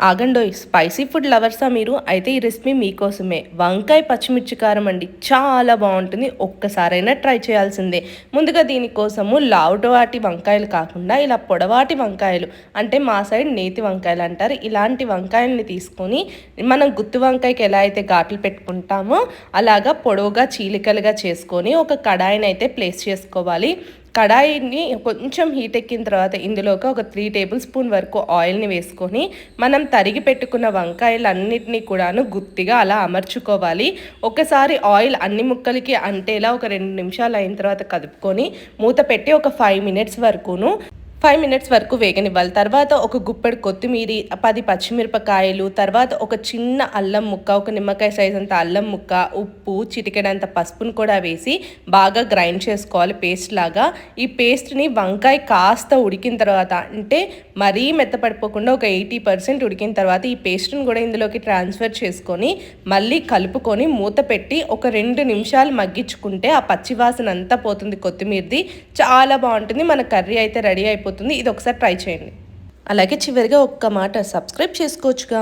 ఆగండోయ్ spicy food లవర్సా మీరు? అయితే ఈ రెసిపీ మీకోసమే. వంకాయ పచ్చిమిర్చి కారం అండి. చాలా బావుంటుంది. ఒక్కసారైనా ట్రై చేయాల్సిందే. ముందుగా దీనికోసము లావుటవాటి వంకాయలు కాకుండా ఇలా పొడవాటి వంకాయలు అంటే మా సైడ్ నేతి వంకాయలు అంటారు. ఇలాంటి వంకాయల్ని తీసుకొని మనం గుత్తి వంకాయకి ఎలా అయితే ఘాట్లు పెట్టుకుంటామో అలాగా పొడవుగా చీలికలుగా చేసుకొని ఒక కడాయినైతే ప్లేస్ చేసుకోవాలి. కడాయిని కొంచెం హీట్ ఎక్కిన తర్వాత ఇందులోకి ఒక 3 టేబుల్ స్పూన్ వరకు ఆయిల్ని వేసుకొని మనం తరిగి పెట్టుకున్న వంకాయలన్నిటినీ కూడాను గుత్తిగా అలా అమర్చుకోవాలి. ఒకసారి ఆయిల్ అన్ని ముక్కలకి అంటేలా ఒక 2 నిమిషాలు అయిన తర్వాత కదుపుకొని మూత పెట్టి ఒక 5 మినిట్స్ వరకు వేగనివ్వాలి. తర్వాత ఒక గుప్పెడు కొత్తిమీరి, 10 పచ్చిమిరపకాయలు, తర్వాత ఒక చిన్న అల్లం ముక్క, ఒక నిమ్మకాయ సైజ్ అంత అల్లం ముక్క, ఉప్పు, చిటికెడంత పసుపును కూడా వేసి బాగా గ్రైండ్ చేసుకోవాలి పేస్ట్ లాగా. ఈ పేస్ట్ని వంకాయ కాస్త ఉడికిన తర్వాత అంటే మరీ మెత్తపడిపోకుండా ఒక 80% ఉడికిన తర్వాత ఈ పేస్ట్ని కూడా ఇందులోకి ట్రాన్స్ఫర్ చేసుకొని మళ్ళీ కలుపుకొని మూత పెట్టి ఒక 2 నిమిషాలు మగ్గించుకుంటే ఆ పచ్చివాసన అంతా పోతుంది కొత్తిమీరది. చాలా బాగుంటుంది. మన కర్రీ అయితే రెడీ అయిపోతుంది. ఇది ఒకసారి ట్రై చేయండి. అలాగే చివరిగా ఒక్క మాట, సబ్స్క్రైబ్ చేసుకోవచ్చుగా.